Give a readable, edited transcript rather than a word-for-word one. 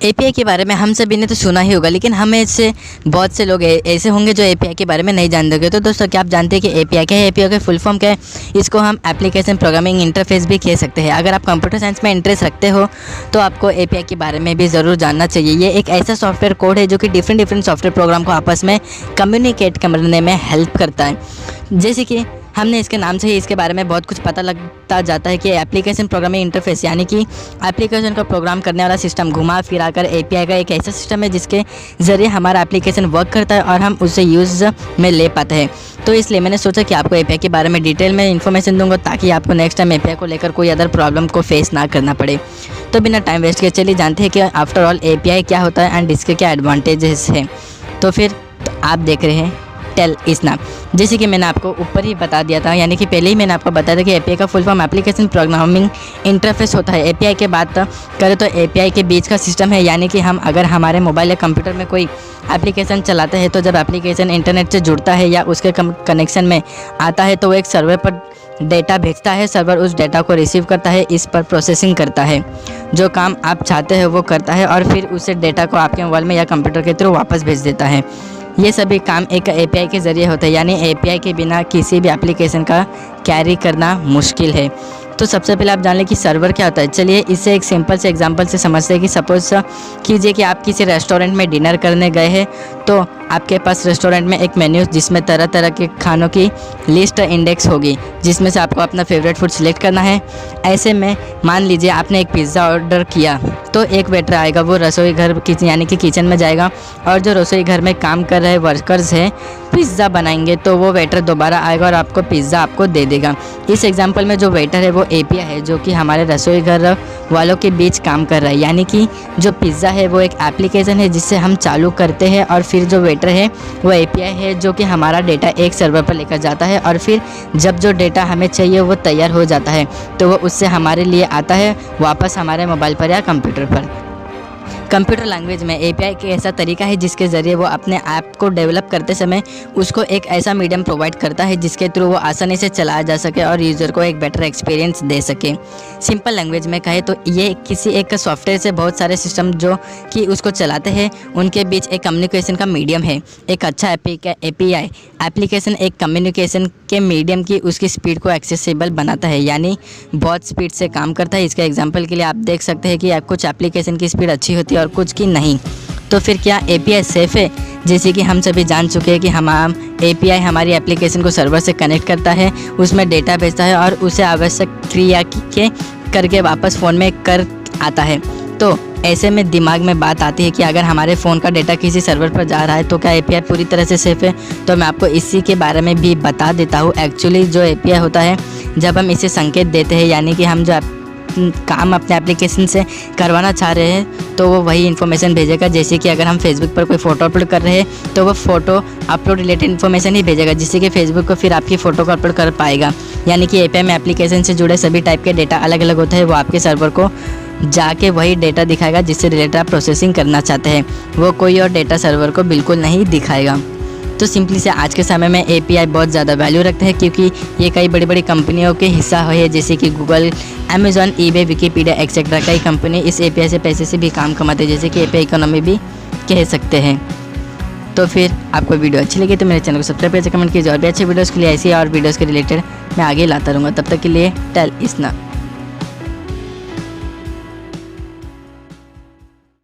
API के बारे में हम सभी ने तो सुना ही होगा, लेकिन हमें से बहुत से लोग ऐसे होंगे जो एपीआई के बारे में नहीं जानते होंगे। तो दोस्तों, क्या आप जानते हैं कि एपीआई क्या है? एपीआई का फुल फॉर्म क्या है? इसको हम एप्लीकेशन प्रोग्रामिंग इंटरफेस भी कह सकते हैं। अगर आप कंप्यूटर साइंस में इंटरेस्ट रखते हो तो आपको एपीआई के बारे में भी ज़रूर जानना चाहिए। ये एक ऐसा सॉफ्टवेयर कोड है जो कि डिफरेंट सॉफ्टवेयर प्रोग्राम को आपस में कम्युनिकेट करने में हेल्प करता है। जैसे कि हमने इसके नाम से ही इसके बारे में बहुत कुछ पता लगता जाता है कि एप्लीकेशन प्रोग्रामिंग इंटरफेस यानी कि एप्लीकेशन को प्रोग्राम करने वाला सिस्टम घुमा फिरा कर एपीआई का एक ऐसा सिस्टम है जिसके ज़रिए हमारा एप्लीकेशन वर्क करता है और हम उसे यूज़ में ले पाते हैं। तो इसलिए मैंने सोचा कि आपको एपीआई के बारे में डिटेल में इन्फॉर्मेशन दूंगा ताकि आपको नेक्स्ट टाइम एपीआई को लेकर कोई अदर प्रॉब्लम को फेस ना करना पड़े। तो बिना टाइम वेस्ट किए चलिए जानते हैं कि आफ्टर ऑल एपीआई क्या होता है एंड इसके क्या एडवांटेजेस हैं। तो फिर आप देख रहे हैं टेल इसना। जैसे कि मैंने आपको ऊपर ही बता दिया था, यानी कि पहले ही मैंने आपको बताया था कि एपीआई का full form application programming interface होता है। एपीआई के बात करें तो एपीआई के बीच का सिस्टम है, यानी कि हम अगर हमारे मोबाइल या कंप्यूटर में कोई एप्लीकेशन चलाते हैं तो जब एप्लीकेशन इंटरनेट से जुड़ता है या उसके कनेक्शन में आता है तो वो एक सर्वर पर डेटा भेजता है। सर्वर उस डेटा को रिसीव करता है, इस पर प्रोसेसिंग करता है, जो काम आप चाहते हैं वो करता है और फिर उस डेटा को आपके मोबाइल में या कंप्यूटर के थ्रू वापस भेज देता है। ये सभी काम एक एपीआई के ज़रिए होता है, यानी एपीआई के बिना किसी भी एप्लीकेशन का कैरी करना मुश्किल है। तो सबसे पहले आप जान लें कि सर्वर क्या होता है। चलिए इससे एक सिंपल से एग्जांपल से समझते हैं कि सपोज कीजिए कि आप किसी रेस्टोरेंट में डिनर करने गए हैं, तो आपके पास रेस्टोरेंट में एक मेन्यू जिसमें तरह तरह के खानों की लिस्ट इंडेक्स होगी, जिसमें से आपको अपना फेवरेट फूड सिलेक्ट करना है। ऐसे में मान लीजिए आपने एक पिज़्ज़ा ऑर्डर किया तो एक वेटर आएगा, वो रसोई घर यानी कि किचन में जाएगा और जो रसोई घर में काम कर रहे वर्कर्स हैं पिज़्ज़ा बनाएंगे तो वो वेटर दोबारा आएगा और आपको पिज़्ज़ा आपको दे देगा। इस एग्जांपल में जो वेटर है वो एपीआई है जो कि हमारे रसोई घर वालों के बीच काम कर रहा है, यानी कि जो पिज़्ज़ा है वो एक एप्लीकेशन है जिससे हम चालू करते हैं और फिर जो वेटर है वो एपीआई है जो कि हमारा डेटा एक सर्वर पर लेकर जाता है और फिर जब जो डेटा हमें चाहिए वो तैयार हो जाता है तो वो उससे हमारे लिए आता है वापस हमारे मोबाइल पर या कंप्यूटर पर। कंप्यूटर लैंग्वेज में एपीआई एक ऐसा तरीका है जिसके ज़रिए वो अपने ऐप को डेवलप करते समय उसको एक ऐसा मीडियम प्रोवाइड करता है जिसके थ्रू वो आसानी से चलाया जा सके और यूज़र को एक बेटर एक्सपीरियंस दे सके। सिंपल लैंग्वेज में कहे तो ये किसी एक सॉफ्टवेयर से बहुत सारे सिस्टम जो कि उसको चलाते हैं उनके बीच एक कम्युनिकेशन का मीडियम है। एक अच्छा एपीआई एप्लीकेशन एक कम्युनिकेशन के मीडियम की उसकी स्पीड को एक्सेसिबल बनाता है, यानी बहुत स्पीड से काम करता है। इसके एग्जांपल के लिए आप देख सकते हैं कि कुछ एप्लीकेशन की स्पीड अच्छी होती है और कुछ की नहीं। तो फिर क्या एपीआई सेफ़ है? जैसे कि हम सभी जान चुके हैं कि हम एपीआई हमारी एप्लीकेशन को सर्वर से कनेक्ट करता है, उसमें डेटा भेजता है और उसे आवश्यक क्रिया करके वापस फ़ोन में कर आता है। तो ऐसे में दिमाग में बात आती है कि अगर हमारे फ़ोन का डेटा किसी सर्वर पर जा रहा है तो क्या एपीआई पूरी तरह से सेफ़ है? तो मैं आपको इसी के बारे में भी बता देता हूँ। एक्चुअली जो एपीआई होता है जब हम इसे संकेत देते हैं, यानी कि हम जो काम अपने एप्लीकेशन से करवाना चाह रहे हैं तो वो वही इन्फॉर्मेशन भेजेगा। जैसे कि अगर हम फेसबुक पर कोई फ़ोटो अपलोड कर रहे हैं तो वो फ़ोटो अपलोड रिलेटेड इन्फॉर्मेशन ही भेजेगा, जिससे कि फेसबुक को फिर आपकी फ़ोटो को अपलोड कर पाएगा। यानी कि एपीआई में एप्लीकेशन से जुड़े सभी टाइप के डेटा अलग अलग होते हैं, वो आपके सर्वर को जाके वही डेटा दिखाएगा जिससे रिलेटेड आप प्रोसेसिंग करना चाहते हैं, वो कोई और डेटा सर्वर को बिल्कुल नहीं दिखाएगा। तो सिंपली से आज के समय में एपीआई बहुत ज़्यादा वैल्यू रखते हैं क्योंकि ये कई बड़ी बड़ी कंपनियों के हिस्सा है, जैसे कि Google, Amazon, eBay, Wikipedia etcetera. कई कंपनी इस एपीआई से पैसे से भी काम कमाते हैं, जैसे कि एपीआई इकोनॉमी भी कह सकते हैं। तो फिर आपको वीडियो अच्छी लगी तो मेरे चैनल को सब्सक्राइब करके कमेंट कीजिए और भी अच्छे वीडियोज़ के लिए ऐसी और वीडियोज़ के रिलेटेड मैं आगे लाता रहूँगा। तब तक के लिए टेल इसना।